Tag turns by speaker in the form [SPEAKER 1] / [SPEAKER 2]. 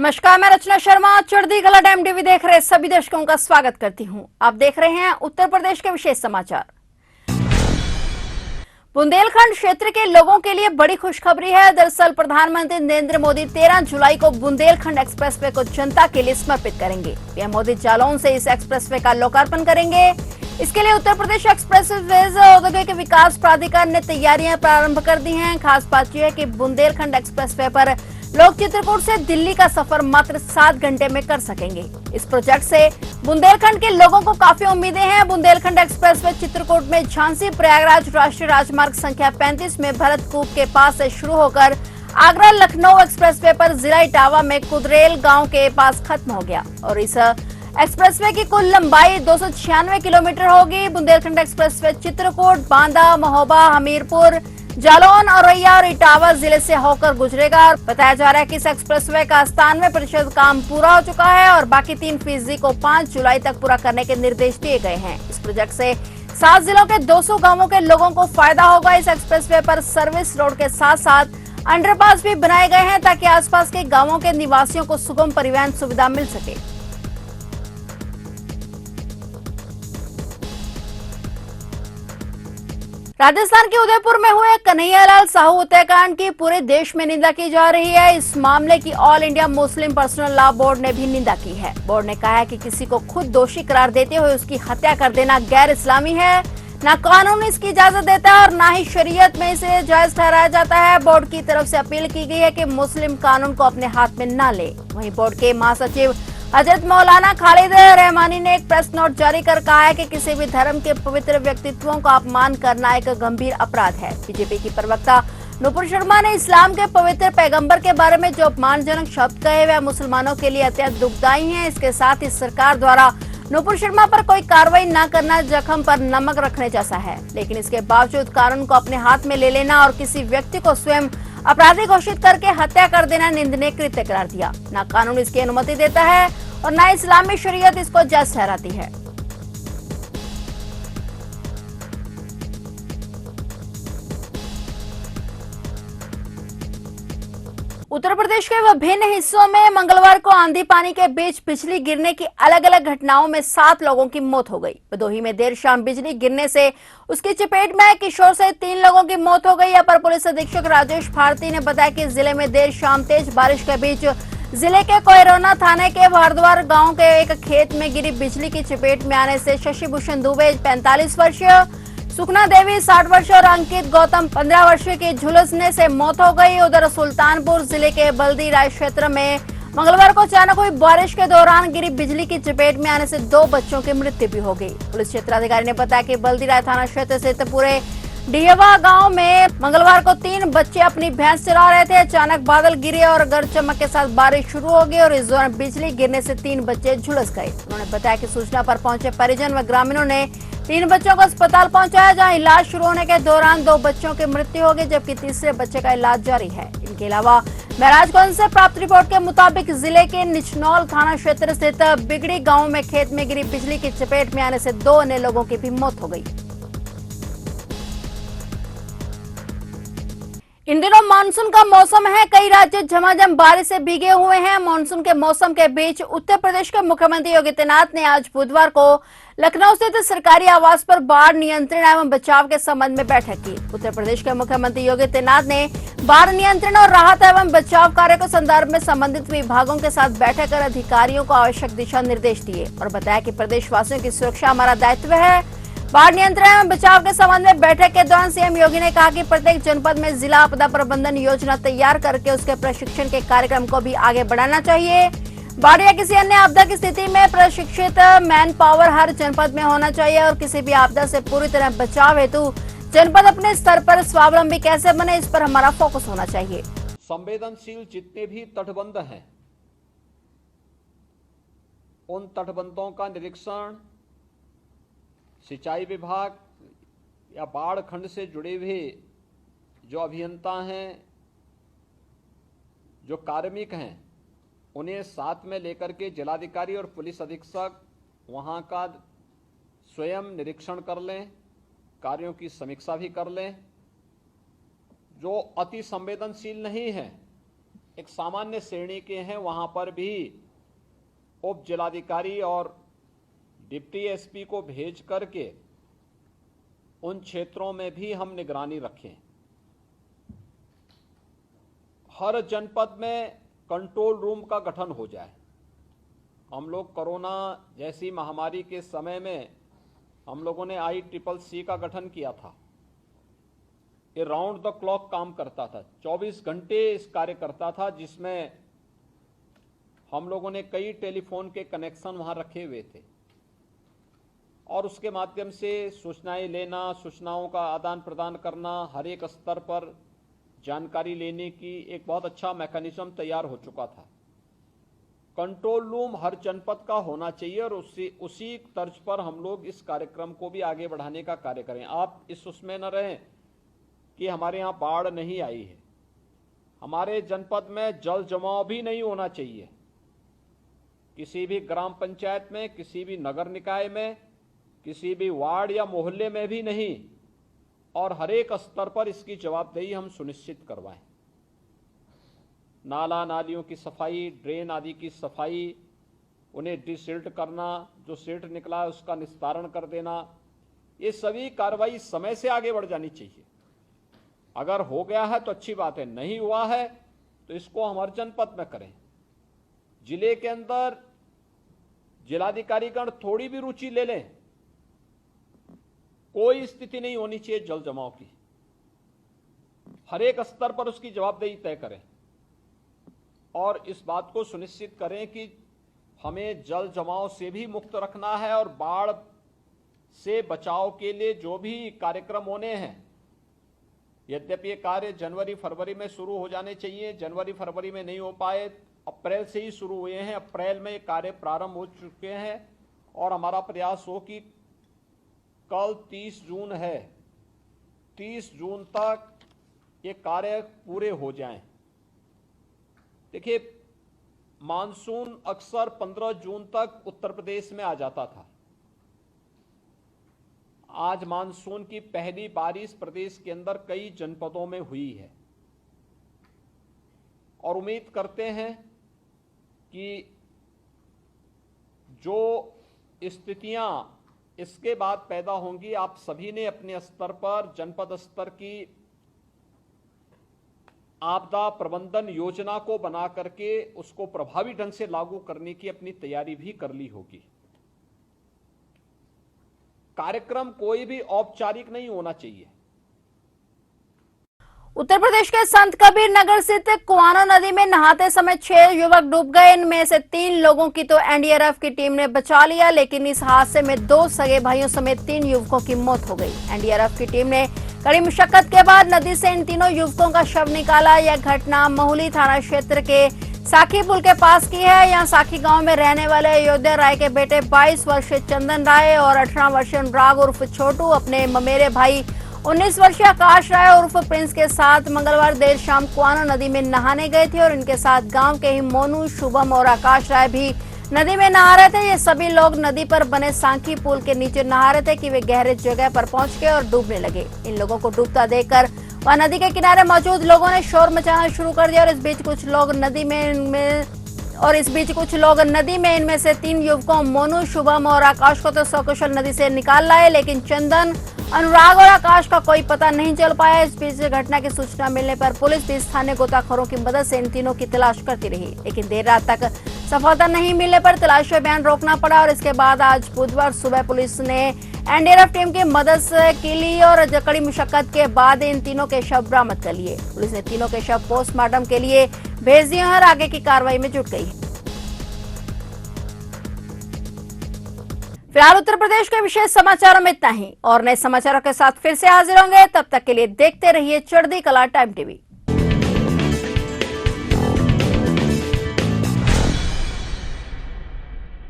[SPEAKER 1] नमस्कार, मैं रचना शर्मा चढ़दी कला टाइम टीवी देख रहे सभी दर्शकों का स्वागत करती हूं। आप देख रहे हैं उत्तर प्रदेश के विशेष समाचार। बुंदेलखंड क्षेत्र के लोगों के लिए बड़ी खुशखबरी है। दरअसल प्रधानमंत्री नरेंद्र मोदी 13 जुलाई को बुंदेलखंड एक्सप्रेसवे को जनता के लिए समर्पित करेंगे। पीएम मोदी जालौन से इस एक्सप्रेसवे का लोकार्पण करेंगे। इसके लिए उत्तर प्रदेश एक्सप्रेसवेज औद्योगिक विकास प्राधिकार ने तैयारियां प्रारंभ कर दी हैं। खास बात यह है कि बुंदेलखंड एक्सप्रेसवे पर लोग चित्रकूट से दिल्ली का सफर मात्र 7 घंटे में कर सकेंगे। इस प्रोजेक्ट से बुंदेलखंड के लोगों को काफी उम्मीदें हैं। बुंदेलखंड एक्सप्रेसवे चित्रकूट में झांसी प्रयागराज राष्ट्रीय राजमार्ग संख्या 35 में भरतकूप के पास से शुरू होकर आगरा लखनऊ एक्सप्रेसवे पर जिला इटावा में कुदरेल गांव के पास खत्म हो गया और इस एक्सप्रेसवे की कुल लंबाई 296 किलोमीटर होगी। बुंदेलखंड एक्सप्रेसवे चित्रकूट, बांदा, महोबा, हमीरपुर, जालौन, औरैया और इटावा जिले से होकर गुजरेगा। बताया जा रहा है कि इस एक्सप्रेसवे का 97% काम पूरा हो चुका है और बाकी 3% को 5 जुलाई तक पूरा करने के निर्देश दिए गए हैं। इस प्रोजेक्ट से 7 जिलों के 200 गांवों के लोगों को फायदा होगा। इस एक्सप्रेसवे पर सर्विस रोड के साथ साथ अंडरपास भी बनाए गए हैं ताकि आसपास के गांवों के निवासियों को सुगम परिवहन सुविधा मिल सके। राजस्थान के उदयपुर में हुए कन्हैयालाल साहू हत्याकांड की पूरे देश में निंदा की जा रही है। इस मामले की all India Muslim personal law board ने भी निंदा की है। बोर्ड ने कहा है कि किसी को खुद दोषी करार देते हुए उसकी हत्या कर देना गैर इस्लामी है। न कानून इसकी इजाजत देता है और न ही शरीयत में इसे जायज ठहराया जाता है। बोर्ड की तरफ से अपील की गई है कि मुस्लिम कानून को अपने हाथ में न ले। वहीं बोर्ड के महासचिव हजरत मौलाना खालिद रहमानी ने एक प्रेस नोट जारी कर कहा है कि किसी भी धर्म के पवित्र व्यक्तित्वों का अपमान करना एक गंभीर अपराध है। बीजेपी की प्रवक्ता नुपुर शर्मा ने इस्लाम के पवित्र पैगंबर के बारे में जो अपमानजनक शब्द कहे वे मुसलमानों के लिए अत्यंत दुखदायी हैं। इसके साथ ही सरकार द्वारा नुपुर शर्मा पर कोई कार्रवाई न करना जख्म पर नमक रखने जैसा है। लेकिन इसके बावजूद कानून को अपने हाथ में ले लेना और किसी व्यक्ति को स्वयं अपराधी घोषित करके हत्या कर देना निंदनीय कृत्य करार दिया। न कानून इसकी अनुमति देता है और न इस्लामी शरीयत इसको जायज ठहराती है। उत्तर प्रदेश के विभिन्न हिस्सों में मंगलवार को आंधी पानी के बीच बिजली गिरने की अलग अलग घटनाओं में 7 लोगों की मौत हो गई। भदोही में देर शाम बिजली गिरने से उसकी चपेट में किशोर सहित 3 लोगों की मौत हो गई। अपर पुलिस अधीक्षक राजेश भारती ने बताया कि जिले में देर शाम तेज बारिश के बीच जिले के कोयरोना थाने के भारद्वार गांव के एक खेत में गिरी बिजली की चपेट में आने से शशि भूषण दुबे 45 वर्षीय, सुखना देवी 60 वर्ष और अंकित गौतम 15 वर्षीय की झुलसने से मौत हो गई। उधर सुल्तानपुर जिले के बल्दी राय क्षेत्र में मंगलवार को अचानक हुई बारिश के दौरान गिरी बिजली की चपेट में आने से 2 बच्चों की मृत्यु भी हो गई। पुलिस क्षेत्राधिकारी ने बताया कि बल्दी राय थाना क्षेत्र से पूरे डिहवा गांव में मंगलवार को 3 बच्चे अपनी भैंस चरा रहे थे। अचानक बादल गिरे और गरज चमक के साथ बारिश शुरू हो गई और इस दौरान बिजली गिरने से 3 बच्चे झुलस गए। उन्होंने बताया कि सूचना पर पहुंचे परिजन व ग्रामीणों ने 3 बच्चों को अस्पताल पहुंचाया, जहां इलाज शुरू होने के दौरान 2 बच्चों की मृत्यु हो गई जबकि तीसरे बच्चे का इलाज जारी है। इनके अलावा महराजगंज से प्राप्त रिपोर्ट के मुताबिक जिले के निचनौल थाना क्षेत्र स्थित बिगड़ी गाँव में खेत में गिरी बिजली की चपेट में आने से 2 अन्य लोगों की भी मौत हो गई। इन दिनों मानसून का मौसम है। कई राज्य झमाझम बारिश से भीगे हुए हैं। मानसून के मौसम के बीच उत्तर प्रदेश के मुख्यमंत्री योगी आदित्यनाथ ने आज बुधवार को लखनऊ स्थित सरकारी आवास पर बाढ़ नियंत्रण एवं बचाव के संबंध में बैठक की। उत्तर प्रदेश के मुख्यमंत्री योगी आदित्यनाथ ने बाढ़ नियंत्रण और राहत एवं बचाव कार्य के संदर्भ में संबंधित विभागों के साथ बैठक कर अधिकारियों को आवश्यक दिशा निर्देश दिए और बताया कि प्रदेशवासियों की सुरक्षा हमारा दायित्व है। बाढ़ नियंत्रण एवं बचाव के संबंध में बैठक के दौरान सीएम योगी ने कहा कि प्रत्येक जनपद में जिला आपदा प्रबंधन योजना तैयार करके उसके प्रशिक्षण के कार्यक्रम को भी आगे बढ़ाना चाहिए। बाढ़ या किसी अन्य आपदा की स्थिति में प्रशिक्षित मैन पावर हर जनपद में होना चाहिए और किसी भी आपदा से पूरी तरह बचाव हेतु जनपद अपने स्तर पर स्वावलंबी कैसे बने, इस पर हमारा फोकस होना चाहिए।
[SPEAKER 2] संवेदनशील जितने भी तटबंध हैं उन तटबंधों का निरीक्षण सिंचाई विभाग या बाढ़ खंड से जुड़े हुए जो अभियंता हैं, जो कार्मिक हैं, उन्हें साथ में लेकर के जिलाधिकारी और पुलिस अधीक्षक वहां का स्वयं निरीक्षण कर लें, कार्यों की समीक्षा भी कर लें। जो अति संवेदनशील नहीं है एक सामान्य श्रेणी के हैं, वहां पर भी उप जिलाधिकारी और डिप्टी एसपी को भेज करके उन क्षेत्रों में भी हम निगरानी रखें। हर जनपद में कंट्रोल रूम का गठन हो जाए। हम लोग कोरोना जैसी महामारी के समय में हम लोगों ने ICCC का गठन किया था। ये राउंड द क्लॉक काम करता था, 24 घंटे इस कार्य करता था, जिसमें हम लोगों ने कई टेलीफोन के कनेक्शन वहां रखे हुए थे और उसके माध्यम से सूचनाएं लेना, सूचनाओं का आदान प्रदान करना, हर एक स्तर पर जानकारी लेने की एक बहुत अच्छा मैकेनिज्म तैयार हो चुका था। कंट्रोल रूम हर जनपद का होना चाहिए और उसी तर्ज पर हम लोग इस कार्यक्रम को भी आगे बढ़ाने का कार्य करें। आप इस उसमें न रहें कि हमारे यहाँ बाढ़ नहीं आई है। हमारे जनपद में जल जमाव भी नहीं होना चाहिए। किसी भी ग्राम पंचायत में, किसी भी नगर निकाय में, किसी भी वार्ड या मोहल्ले में भी नहीं, और हर एक स्तर पर इसकी जवाबदेही हम सुनिश्चित करवाएं। नाला नालियों की सफाई, ड्रेन आदि की सफाई, उन्हें डिसिल्ट करना, जो सिल्ट निकला है उसका निस्तारण कर देना, ये सभी कार्रवाई समय से आगे बढ़ जानी चाहिए। अगर हो गया है तो अच्छी बात है, नहीं हुआ है तो इसको हम हर जनपद में करें। जिले के अंदर जिलाधिकारीगण थोड़ी भी रुचि ले लें, कोई स्थिति नहीं होनी चाहिए जल जमाव की। हर एक स्तर पर उसकी जवाबदेही तय करें और इस बात को सुनिश्चित करें कि हमें जल जमाव से भी मुक्त रखना है और बाढ़ से बचाव के लिए जो भी कार्यक्रम होने हैं, यद्यपि ये कार्य जनवरी फरवरी में शुरू हो जाने चाहिए, जनवरी फरवरी में नहीं हो पाए, अप्रैल से ही शुरू हुए हैं। अप्रैल में ये कार्य प्रारंभ हो चुके हैं और हमारा प्रयास हो कि कल 30 जून है, 30 जून तक ये कार्य पूरे हो जाएं। देखिए, मानसून अक्सर 15 जून तक उत्तर प्रदेश में आ जाता था। आज मानसून की पहली बारिश प्रदेश के अंदर कई जनपदों में हुई है और उम्मीद करते हैं कि जो स्थितियां इसके बाद पैदा होंगी, आप सभी ने अपने स्तर पर जनपद स्तर की आपदा प्रबंधन योजना को बना करके उसको प्रभावी ढंग से लागू करने की अपनी तैयारी भी कर ली होगी। कार्यक्रम कोई भी औपचारिक नहीं होना चाहिए।
[SPEAKER 1] उत्तर प्रदेश के संत कबीर नगर स्थित कुआनो नदी में नहाते समय 6 युवक डूब गए। इनमें से 3 लोगों की तो एनडीआरएफ की टीम ने बचा लिया, लेकिन इस हादसे में 2 सगे भाइयों समेत 3 युवकों की मौत हो गई। एनडीआरएफ की टीम ने कड़ी मशक्कत के बाद नदी से इन तीनों युवकों का शव निकाला। यह घटना महुली थाना क्षेत्र के साखी पुल के पास की है। यहाँ साखी गांव में रहने वाले अयोध्या राय के बेटे 22 वर्षीय चंदन राय और 18 वर्षीय अनुराग उर्फ छोटू अपने ममेरे भाई 19 वर्षीय आकाश राय उर्फ प्रिंस के साथ मंगलवार देर शाम कुआनो नदी में नहाने गए थे और इनके साथ गांव के ही मोनू, शुभम और आकाश राय भी नदी में नहा रहे थे। ये सभी लोग नदी पर बने सांखी पुल के नीचे नहा रहे थे कि वे गहरे जगह पर पहुंच गए और डूबने लगे। इन लोगों को डूबता देखकर वहां नदी के किनारे मौजूद लोगों ने शोर मचाना शुरू कर दिया और इस बीच कुछ लोग नदी में इनमें से 3 युवकों मोनू, शुभम और आकाश को तो सकुशल नदी से निकाल लाए, लेकिन चंदन, अनुराग और आकाश का कोई पता नहीं चल पाया। इस बीच घटना की सूचना मिलने पर पुलिस भी स्थानीय गोताखोरों की मदद से इन तीनों की तलाश करती रही, लेकिन देर रात तक सफलता नहीं मिलने पर तलाशी अभियान रोकना पड़ा और इसके बाद आज बुधवार सुबह पुलिस ने एनडीआरएफ टीम की मदद से की ली और कड़ी मुशक्कत के बाद इन तीनों के शव बरामद कर लिए। पुलिस ने तीनों के शव पोस्टमार्टम के लिए भेज दिए और आगे की कार्रवाई में जुट गई है। फिलहाल उत्तर प्रदेश के विशेष समाचारों में इतना ही और नए समाचारों के साथ फिर से हाजिर होंगे। तब तक के लिए देखते रहिए चढ़ती कला टाइम टीवी।